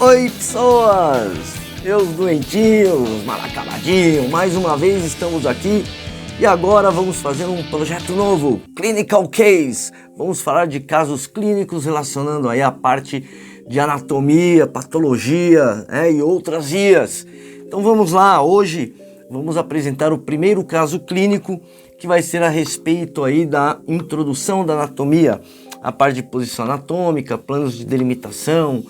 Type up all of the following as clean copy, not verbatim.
Oi pessoas, meus doentinhos, mal acabadinhos, mais uma vez estamos aqui e agora vamos fazer um projeto novo, Clinical Case. Vamos falar de casos clínicos relacionando aí a parte de anatomia, patologia e outras vias. Então vamos lá, hoje vamos apresentar o primeiro caso clínico que vai ser a respeito aí da introdução da anatomia, a parte de posição anatômica, planos de delimitação,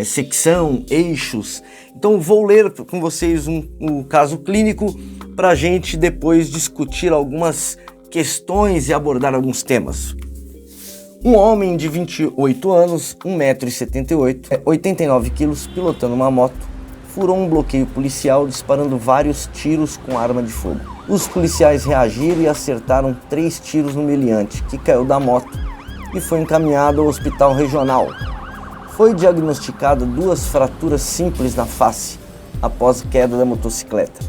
secção, eixos. Então vou ler com vocês um caso clínico para a gente depois discutir algumas questões e abordar alguns temas. Um homem de 28 anos, 1,78 m, 89 kg, pilotando uma moto, furou um bloqueio policial disparando vários tiros com arma de fogo. Os policiais reagiram e acertaram 3 tiros no meliante, que caiu da moto e foi encaminhado ao hospital regional. Foi diagnosticado 2 fraturas simples na face após queda da motocicleta.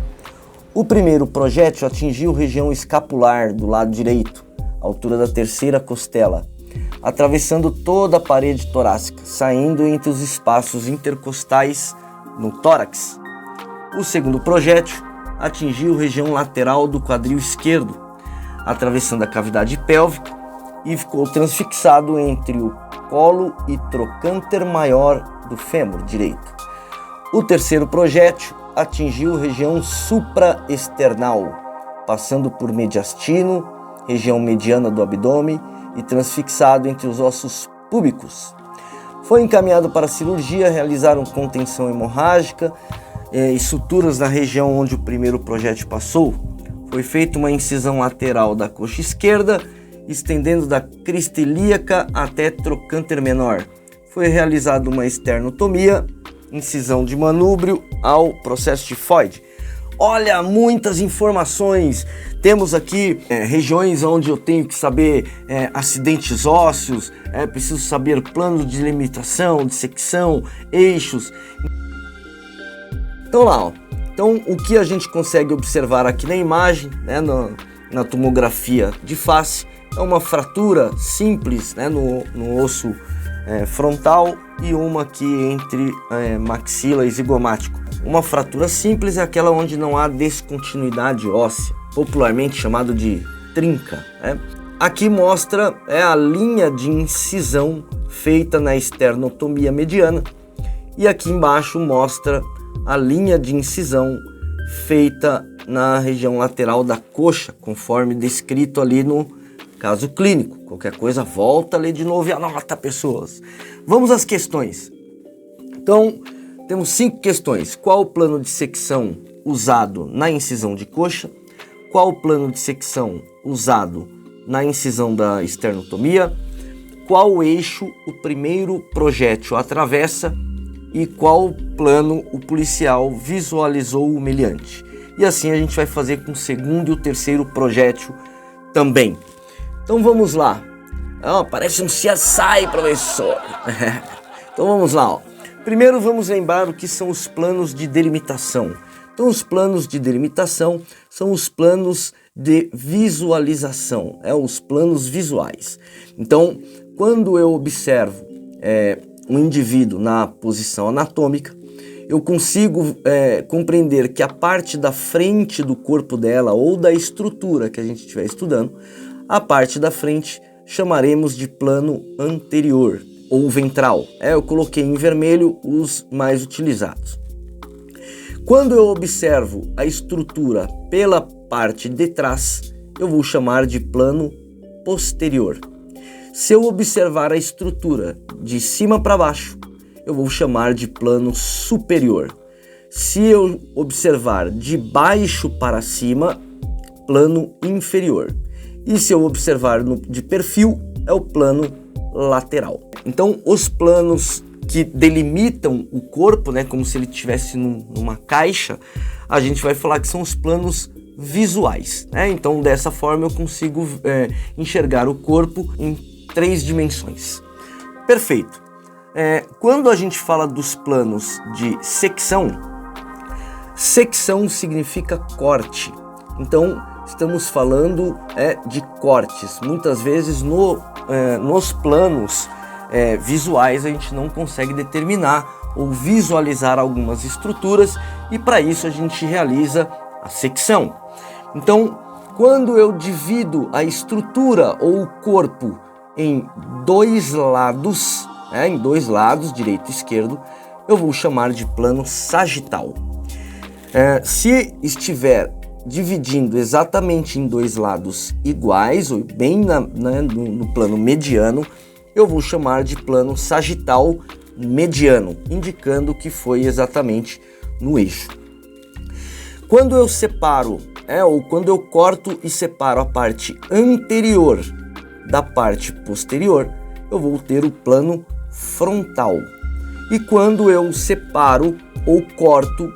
O primeiro projétil atingiu região escapular do lado direito, altura da 3ª costela, atravessando toda a parede torácica, saindo entre os espaços intercostais no tórax. O segundo projétil atingiu região lateral do quadril esquerdo, atravessando a cavidade pélvica e ficou transfixado entre o colo e trocânter maior do fêmur direito. O terceiro projétil atingiu região supraesternal, passando por mediastino, região mediana do abdômen e transfixado entre os ossos púbicos. Foi encaminhado para a cirurgia, realizaram contenção hemorrágica e suturas na região onde o primeiro projétil passou. Foi feita uma incisão lateral da coxa esquerda, estendendo da crista ilíaca até trocânter menor. Foi realizada uma esternotomia, incisão de manúbrio ao processo tifoide. Olha, muitas informações. Temos aqui regiões onde eu tenho que saber acidentes ósseos, preciso saber plano de delimitação, de secção, eixos. Então lá, então o que a gente consegue observar aqui na imagem, na tomografia de face, é uma fratura simples no osso frontal e uma aqui entre maxila e zigomático. Uma fratura simples é aquela onde não há descontinuidade óssea, popularmente chamado de trinca. Aqui mostra a linha de incisão feita na esternotomia mediana e aqui embaixo mostra a linha de incisão feita na região lateral da coxa, conforme descrito ali no caso clínico. Qualquer coisa, volta a ler de novo e anota, pessoas. Vamos às questões. Então, temos 5 questões. Qual o plano de secção usado na incisão de coxa? Qual o plano de secção usado na incisão da esternotomia? Qual o eixo o primeiro projétil atravessa? E qual plano o policial visualizou o meliante? E assim a gente vai fazer com o segundo e o terceiro projétil também. Então vamos lá. Parece um CSI, professor. Então vamos lá. Primeiro vamos lembrar o que são os planos de delimitação. Então os planos de delimitação são os planos de visualização, os planos visuais. Então quando eu observo um indivíduo na posição anatômica, eu consigo compreender que a parte da frente do corpo dela ou da estrutura que a gente estiver estudando, a parte da frente chamaremos de plano anterior ou ventral. Eu coloquei em vermelho os mais utilizados. Quando eu observo a estrutura pela parte de trás, eu vou chamar de plano posterior. Se eu observar a estrutura de cima para baixo, eu vou chamar de plano superior. Se eu observar de baixo para cima, plano inferior. E se eu observar de perfil, é o plano lateral. Então, os planos que delimitam o corpo, como se ele estivesse numa caixa, a gente vai falar que são os planos visuais. Então, dessa forma, eu consigo enxergar o corpo em 3 dimensões. Perfeito. Quando a gente fala dos planos de secção, secção significa corte. Então, estamos falando de cortes. Muitas vezes nos planos visuais a gente não consegue determinar ou visualizar algumas estruturas, e para isso a gente realiza a secção. Então, quando eu divido a estrutura ou o corpo em dois lados, direito e esquerdo, eu vou chamar de plano sagital. Se estiver dividindo exatamente em dois lados iguais, ou bem no plano mediano, eu vou chamar de plano sagital mediano, indicando que foi exatamente no eixo. Quando eu separo, ou quando eu corto e separo a parte anterior da parte posterior, eu vou ter o plano frontal. E quando eu separo ou corto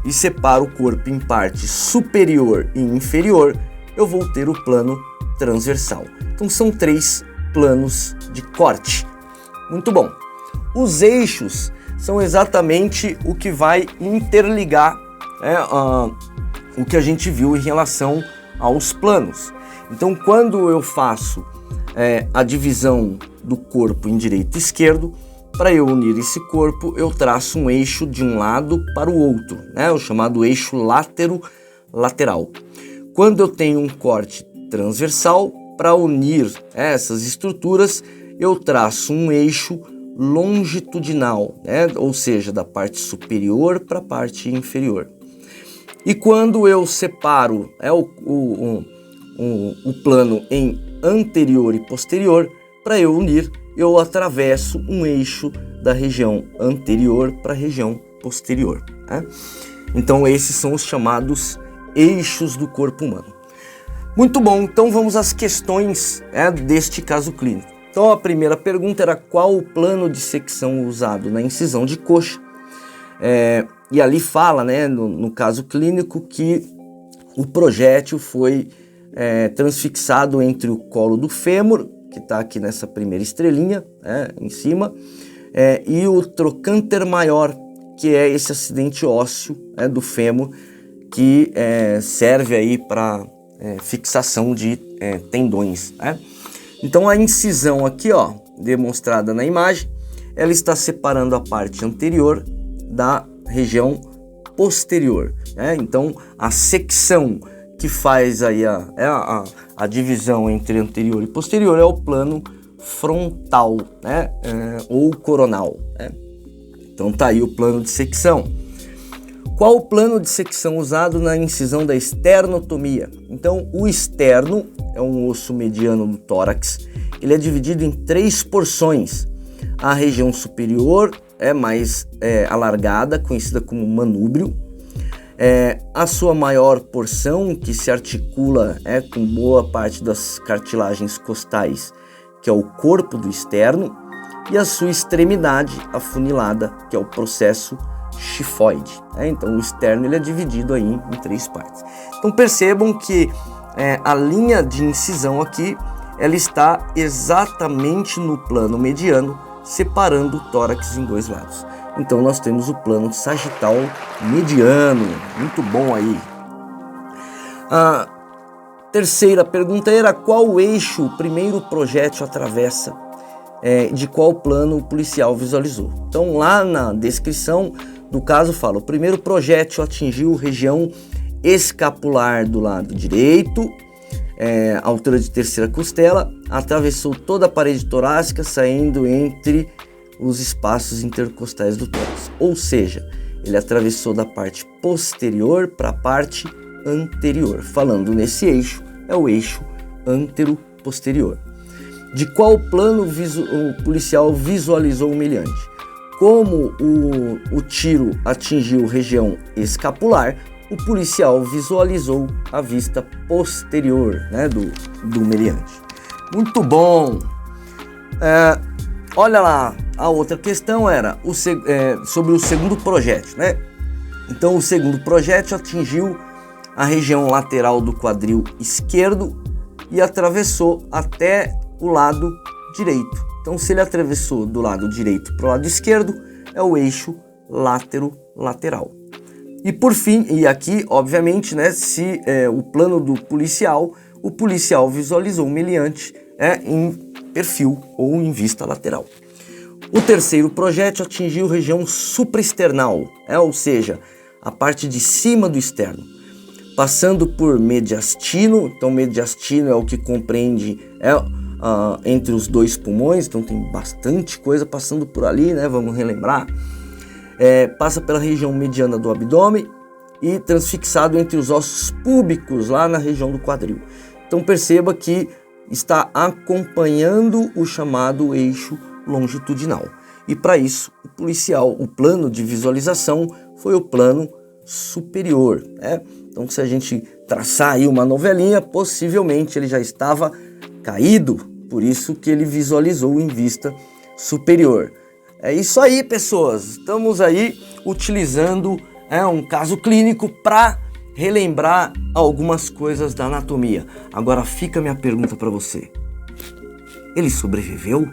e separo o corpo em parte superior e inferior, eu vou ter o plano transversal. Então são 3 planos de corte. Muito bom. Os eixos são exatamente o que vai interligar o que a gente viu em relação aos planos. Então, quando eu faço a divisão do corpo em direito e esquerdo, para eu unir esse corpo, eu traço um eixo de um lado para o outro, o chamado eixo látero-lateral. Quando eu tenho um corte transversal, para unir essas estruturas, eu traço um eixo longitudinal, ou seja, da parte superior para a parte inferior. E quando eu separo o plano em anterior e posterior, para eu unir, eu atravesso um eixo da região anterior para a região posterior. Então esses são os chamados eixos do corpo humano. Muito bom, então vamos às questões deste caso clínico. Então a primeira pergunta era qual o plano de secção usado na incisão de coxa. E ali fala, no caso clínico, que o projétil foi transfixado entre o colo do fêmur, que está aqui nessa primeira estrelinha, em cima, e o trocânter maior, que é esse acidente ósseo do fêmur, que serve aí para fixação de tendões. Então a incisão aqui, demonstrada na imagem, ela está separando a parte anterior da região posterior. Então a secção que faz aí a divisão entre anterior e posterior é o plano frontal, ou coronal. Então tá aí o plano de secção. Qual o plano de secção usado na incisão da esternotomia? Então o externo é um osso mediano do tórax. Ele é dividido em 3 porções. A região superior é mais alargada, conhecida como manúbrio. A sua maior porção, que se articula com boa parte das cartilagens costais, que é o corpo do externo, e a sua extremidade afunilada, que é o processo xifoide. Então o externo ele é dividido aí em 3 partes. Então percebam que a linha de incisão aqui, ela está exatamente no plano mediano, separando o tórax em 2 lados. Então nós temos o plano sagital mediano, muito bom aí. A terceira pergunta era qual eixo o primeiro projétil atravessa, de qual plano o policial visualizou. Então lá na descrição do caso fala, o primeiro projétil atingiu região escapular do lado direito, altura de terceira costela, atravessou toda a parede torácica, saindo entre os espaços intercostais do tórax. Ou seja, ele atravessou da parte posterior para a parte anterior. Falando nesse eixo, é o eixo antero-posterior. De qual plano o policial visualizou o humilhante? Como o tiro atingiu região escapular, o policial visualizou a vista posterior do humilhante. Muito bom! Olha lá, a outra questão era sobre o segundo projétil. Então o segundo projétil atingiu a região lateral do quadril esquerdo e atravessou até o lado direito. Então se ele atravessou do lado direito para o lado esquerdo, é o eixo látero-lateral. E por fim, e aqui obviamente, se o plano do policial, o policial visualizou o humilhante em perfil ou em vista lateral. O terceiro projétil atingiu região supraesternal, ou seja, a parte de cima do externo, passando por mediastino. Então mediastino é o que compreende entre os dois pulmões, então tem bastante coisa passando por ali, né? Vamos relembrar. Passa pela região mediana do abdômen e transfixado entre os ossos púbicos, lá na região do quadril. Então perceba que está acompanhando o chamado eixo longitudinal. E para isso, o plano de visualização foi o plano superior, né? Então se a gente traçar aí uma novelinha, possivelmente ele já estava caído, por isso que ele visualizou em vista superior. É isso aí, pessoas, estamos aí utilizando um caso clínico para relembrar algumas coisas da anatomia. Agora fica a minha pergunta para você: ele sobreviveu?